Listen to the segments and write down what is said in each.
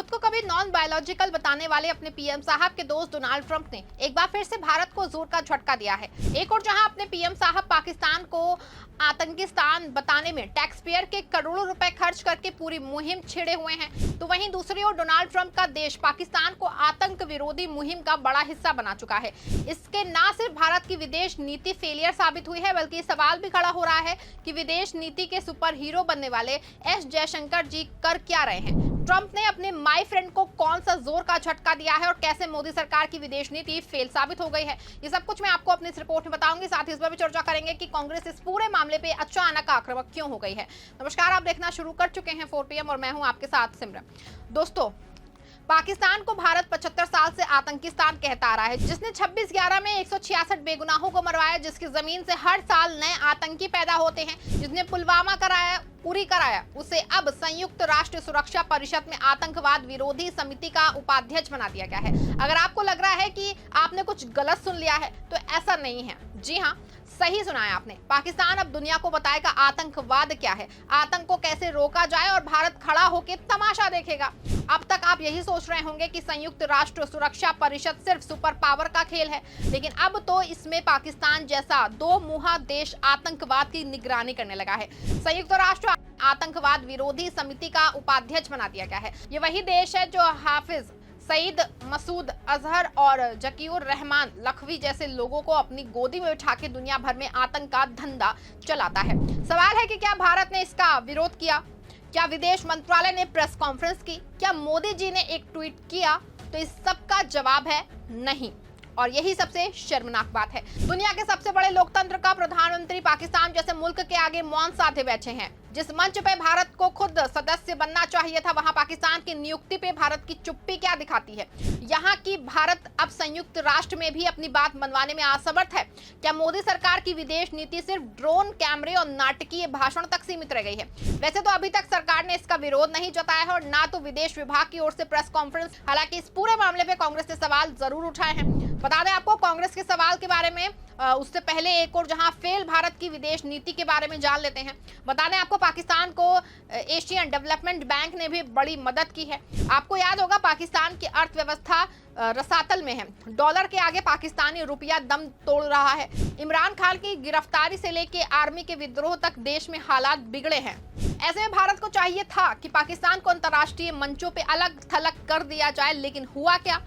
खुद को कभी नॉन बायोलॉजिकल बताने वाले अपने पीएम साहब के दोस्त डोनाल्ड ट्रंप ने एक बार फिर से भारत को जोर का झटका दिया है। एक और जहां अपने पीएम साहब पाकिस्तान को आतंकिस्तान बताने में टैक्स पेयर के करोड़ों रुपए खर्च करके पूरी मुहिम छेड़े हुए हैं, तो वहीं दूसरी ओर डोनाल्ड ट्रंप का देश पाकिस्तान को आतंक विरोधी मुहिम का बड़ा हिस्सा बना चुका है। इसके न सिर्फ भारत की विदेश नीति फेलियर साबित हुई है, बल्कि सवाल भी खड़ा हो रहा है कि विदेश नीति के सुपर हीरो बनने वाले एस जयशंकर जी कर क्या रहे हैं। ट्रंप ने अपने माय फ्रेंड को कौन सा जोर का झटका दिया है और कैसे मोदी सरकार की विदेश नीति फेल साबित हो गई है, ये सब कुछ मैं आपको अपनी इस रिपोर्ट में बताऊंगी। साथ ही इस पर भी चर्चा करेंगे कि कांग्रेस इस पूरे मामले पे अचानक आक्रामक क्यों हो गई है। नमस्कार, आप देखना शुरू कर चुके हैं 4 PM और मैं हूं आपके साथ सिमरन। दोस्तों, पाकिस्तान को भारत 75 साल से आतंकिस्तान कहता आ रहा है, जिसने 26/11 में 166 बेगुनाहों को मरवाया, जिसकी जमीन से हर साल नए आतंकी पैदा होते हैं, जिसने पुलवामा कराया उसे अब संयुक्त राष्ट्र सुरक्षा परिषद में आतंकवाद विरोधी समिति का उपाध्यक्ष बना दिया गया है। अगर आपको लग रहा है कि आपने कुछ गलत सुन लिया है तो ऐसा नहीं है। जी हाँ, सही सुना है आपने। पाकिस्तान अब दुनिया को बताएगा आतंकवाद क्या है, आतंक को कैसे रोका जाए और भारत खड़ा होकर तमाशा देखेगा। अब तक आप यही सोच रहे होंगे कि संयुक्त राष्ट्र सुरक्षा परिषद सिर्फ सुपर पावर का खेल है, लेकिन अब तो इसमें पाकिस्तान जैसा दो मुहा देश आतंकवाद की निगरानी करने लगा है। संयुक्त राष्ट्र आतंकवाद विरोधी समिति का उपाध्यक्ष बना दिया गया है। ये वही देश है जो हाफिज सईद, मसूद अजहर और जकीउर रहमान लखवी जैसे लोगों को अपनी गोदी में उठा के दुनिया भर में आतंक का धंधा चलाता है। सवाल है कि क्या भारत ने इसका विरोध किया? क्या विदेश मंत्रालय ने प्रेस कॉन्फ्रेंस की? क्या मोदी जी ने एक ट्वीट किया? तो इस सब का जवाब है नहीं, और यही सबसे शर्मनाक बात है। दुनिया के सबसे बड़े लोकतंत्र का प्रधानमंत्री पाकिस्तान जैसे मुल्क के आगे मौन साधे बैठे हैं। जिस मंच पे भारत को खुद सदस्य बनना चाहिए था, वहां पाकिस्तान की नियुक्ति पे भारत की चुप्पी क्या दिखाती है? यहाँ की भारत अब संयुक्त राष्ट्र में भी अपनी बात मनवाने में असमर्थ है। क्या मोदी सरकार की विदेश नीति सिर्फ ड्रोन, कैमरे और नाटकीय भाषण तक सीमित रह गई है? वैसे तो अभी तक सरकार ने इसका विरोध नहीं जताया है और ना तो विदेश विभाग की ओर से प्रेस कॉन्फ्रेंस। हालांकि इस पूरे मामले पे कांग्रेस ने सवाल जरूर उठाए हैं। बता दें आपको, कांग्रेस के सवाल के बारे में उससे पहले एक और जहां फेल भारत की विदेश नीति के बारे में जान लेते हैं। बता दें आपको, पाकिस्तान को एशियन डेवलपमेंट बैंक ने भी बड़ी मदद की है। आपको याद होगा, पाकिस्तान की अर्थव्यवस्था रसातल में है। डॉलर के आगे पाकिस्तानी रुपया दम तोड़ रहा है। इमरान खान की गिरफ्तारी से लेके आर्मी के विद्रोह तक देश में हालात बिगड़े हैं। ऐसे में भारत को चाहिए था कि पाकिस्तान को अंतर्राष्ट्रीय मंचों पे अलग थलग कर दिया जाए, लेकिन हुआ क्या?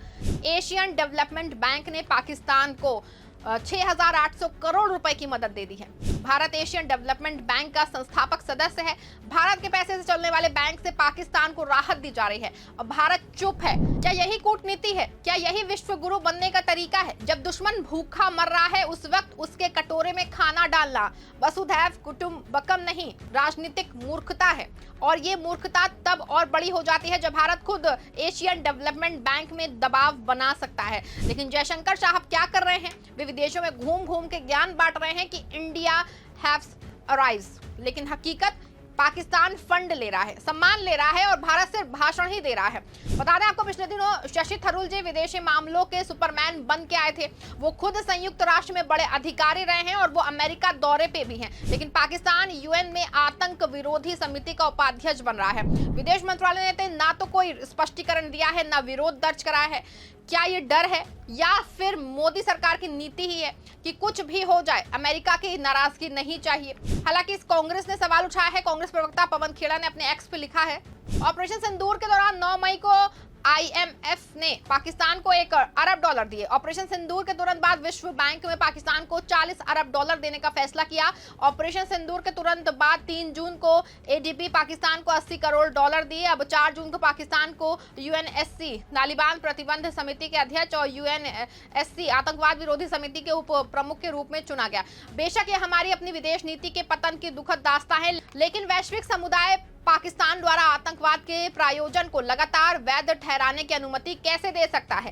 एशियन डेवलपमेंट बैंक ने पाकिस्तान को 6,800 करोड़ रुपए की मदद दे दी है। भारत एशियन डेवलपमेंट बैंक का संस्थापक सदस्य है। भारत के पैसे से चलने वाले बैंक से पाकिस्तान को राहत दी जा रही है और भारत चुप है। क्या यही कूटनीति है? क्या यही विश्व गुरु बनने का तरीका है? जब दुश्मन भूखा मर रहा है, उस वक्त उसके कटोरे में खाना डालना वसुधैव कुटुंबकम नहीं, राजनीतिक मूर्खता है। और ये मूर्खता तब और बड़ी हो जाती है जब भारत खुद एशियन डेवलपमेंट बैंक में दबाव बना सकता है। लेकिन जयशंकर साहब क्या कर रहे हैं? वे विदेशों में घूम घूम के ज्ञान बांट रहे हैं कि इंडिया हैव्स अराइज, लेकिन हकीकत पाकिस्तान फंड ले रहा है, सम्मान ले रहा है और भारत सिर्फ भाषण ही दे रहा है। बता दें आपको, पिछले दिनों शशि थरूर जी विदेशी मामलों के सुपरमैन बन के आए थे। वो खुद संयुक्त राष्ट्र में बड़े अधिकारी रहे हैं और वो अमेरिका दौरे पे भी हैं, लेकिन पाकिस्तान यूएन में आतंक विरोधी समिति का उपाध्यक्ष बन रहा है। विदेश मंत्रालय ने ना तो कोई स्पष्टीकरण दिया है, ना विरोध दर्ज कराया है। क्या ये डर है या फिर मोदी सरकार की नीति ही है कि कुछ भी हो जाए अमेरिका की नाराजगी नहीं चाहिए? हालांकि इस कांग्रेस ने सवाल उठाया है। कांग्रेस प्रवक्ता पवन खेड़ा ने अपने एक्स पे लिखा है, ऑपरेशन सिंदूर के दौरान 9 मई को IMF ने पाकिस्तान को $1 अरब दिए। ऑपरेशन सिंदूर के तुरंत बाद विश्व बैंक में पाकिस्तान को $40 अरब देने का फैसला किया। ऑपरेशन सिंदूर के तुरंत बाद 3 जून को ADB पाकिस्तान को $80 करोड़ दिए। अब 4 जून को पाकिस्तान को UNSC तालिबान प्रतिबंध समिति के अध्यक्ष और UNSC आतंकवाद विरोधी समिति के उप प्रमुख के रूप में चुना गया। बेशक ये हमारी अपनी विदेश नीति के पतन की दुखद दास्तां है, लेकिन वैश्विक समुदाय पाकिस्तान द्वारा आतंकवाद के प्रायोजन को लगातार वैध ठहराने की अनुमति कैसे दे सकता है?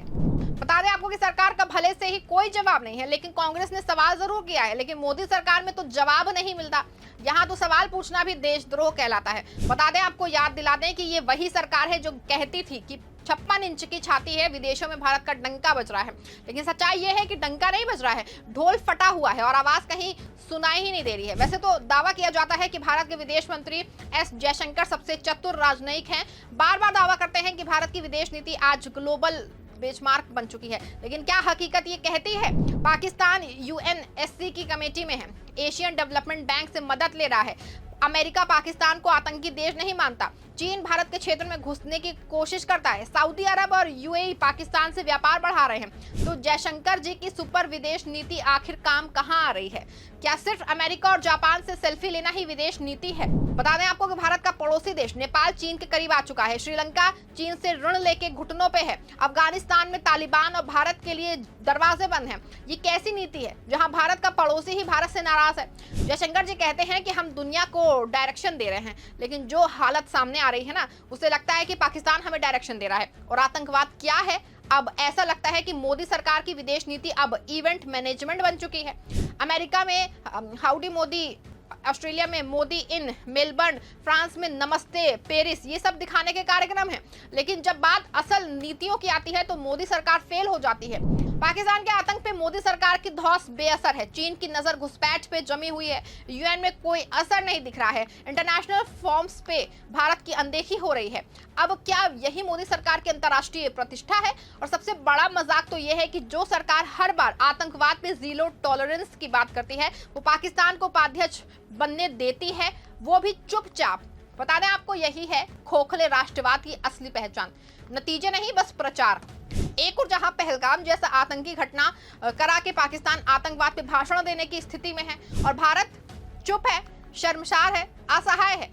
बता दें आपको कि सरकार का भले से ही कोई जवाब नहीं है, लेकिन कांग्रेस ने सवाल जरूर किया है। लेकिन मोदी सरकार में तो जवाब नहीं मिलता। यहाँ तो सवाल पूछना भी देशद्रोह कहलाता है। बता दें आपको, याद दिला दें कि ये वही सरकार है जो कहती थी कि 56 इंच की छाती है, विदेशों में भारत का डंका बज रहा है। लेकिन सच्चाई यह है कि डंका नहीं बज रहा है, ढोल फटा हुआ है और आवाज कहीं सुनाई ही नहीं दे रही है। वैसे तो दावा किया जाता है कि भारत के विदेश मंत्री एस जयशंकर सबसे चतुर राजनयिक हैं, बार बार दावा करते हैं कि भारत की विदेश नीति आज ग्लोबल बेंचमार्क बन चुकी है। लेकिन क्या हकीकत ये कहती है? पाकिस्तान यूएनएससी की कमेटी में है, एशियन डेवलपमेंट बैंक से मदद ले रहा है, अमेरिका पाकिस्तान को आतंकी देश नहीं मानता, चीन भारत के क्षेत्र में घुसने की कोशिश करता है, सऊदी अरब और यूएई पाकिस्तान से व्यापार बढ़ा रहे हैं। तो जयशंकर जी की सुपर विदेश नीति आखिर काम कहां आ रही है? क्या सिर्फ अमेरिका और जापान से सेल्फी लेना ही विदेश नीति है? बता दें आपको कि भारत का पड़ोसी देश नेपाल चीन के करीब आ चुका है, श्रीलंका चीन से ऋण लेके घुटनों पे है, अफगानिस्तान में तालिबान और भारत के लिए दरवाजे बंद हैं। ये कैसी नीति है जहां भारत का पड़ोसी ही भारत से नाराज है? जयशंकर जी कहते हैं कि हम दुनिया को डायरेक्शन दे रहे हैं, लेकिन जो हालत सामने आ रही है ना, उसे लगता है कि पाकिस्तान हमें डायरेक्शन दे रहा है। और आतंकवाद क्या है? अब ऐसा लगता है कि मोदी सरकार की विदेश नीति अब इवेंट मैनेजमेंट बन चुकी है। अमेरिका में हाउडी मोदी, ऑस्ट्रेलिया में मोदी इन, मेलबर्न फ्रांस में नमस्ते पेरिस, ये सब दिखाने के कार्यक्रम हैं। लेकिन जब बात असल नीतियों की आती है तो मोदी सरकार फेल हो जाती है। पाकिस्तान के आतंक पे मोदी सरकार की धौंस बेअसर है, चीन की नजर घुसपैठ पे जमी हुई है, यूएन में कोई असर नहीं दिख रहा है, इंटरनेशनल फॉर्म्स पे भारत की अनदेखी हो रही है। अब क्या यही मोदी सरकार की अंतर्राष्ट्रीय प्रतिष्ठा है? और सबसे बड़ा मजाक तो यह है कि जो सरकार हर बार आतंकवाद पे जीरो टॉलरेंस की बात करती है, वो पाकिस्तान को उपाध्यक्ष बनने देती है, वो भी चुपचाप। बता दें आपको, यही है खोखले राष्ट्रवाद की असली पहचान, नतीजे नहीं बस प्रचार। एक और जहां पहलगाम जैसा आतंकी घटना करा के पाकिस्तान आतंकवाद पे भाषण देने की स्थिति में है और भारत चुप है, शर्मसार है, असहाय है।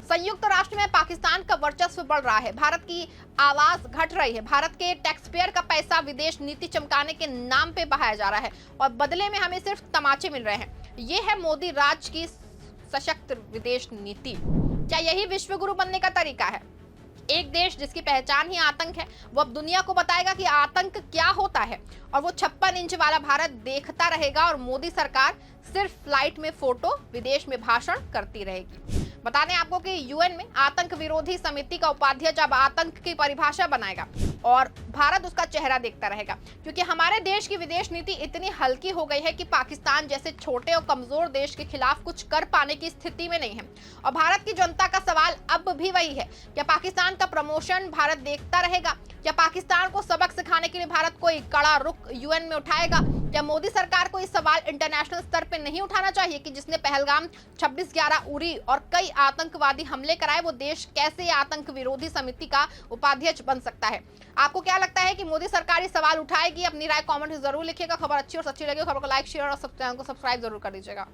संयुक्त राष्ट्र में पाकिस्तान का वर्चस्व बढ़ रहा है, भारत की आवाज घट रही है, भारत के टैक्स पेयर का पैसा विदेश नीति चमकाने के नाम पे बहाया जा रहा है और बदले में हमें सिर्फ तमाचे मिल रहे हैं। ये है मोदी राज की सशक्त विदेश नीति। क्या यही विश्वगुरु बनने का तरीका है? एक देश जिसकी पहचान ही आतंक है, वो अब दुनिया को बताएगा कि आतंक क्या होता है, और वो 56 इंच वाला भारत देखता रहेगा और मोदी सरकार सिर्फ फ्लाइट में फोटो, विदेश में भाषण करती रहेगी। बता दें आपको कि यूएन में आतंक विरोधी समिति का उपाध्यक्ष अब आतंक की परिभाषा बनाएगा और भारत उसका चेहरा देखता रहेगा, क्योंकि हमारे देश की विदेश नीति इतनी हल्की हो गई है कि पाकिस्तान जैसे छोटे और कमजोर देश के खिलाफ कुछ कर पाने की स्थिति में नहीं है। और भारत की जनता का सवाल अब भी वही है, क्या पाकिस्तान का प्रमोशन भारत देखता रहेगा? क्या पाकिस्तान को सबक सिखाने के लिए भारत कोई कड़ा रुख यूएन में उठाएगा? क्या मोदी सरकार को इस सवाल इंटरनेशनल स्तर पर नहीं उठाना चाहिए कि जिसने पहलगाम, 26/11, उरी और कई आतंकवादी हमले कराए, वो देश कैसे आतंक विरोधी समिति का उपाध्यक्ष बन सकता है? आपको क्या लगता है कि मोदी सरकार इस सवाल उठाएगी? अपनी राय कमेंट में जरूर लिखिएगा। खबर अच्छी और सच्ची लगी खबर को लाइक, शेयर और चैनल को सब्सक्राइब जरूर कर दीजिएगा।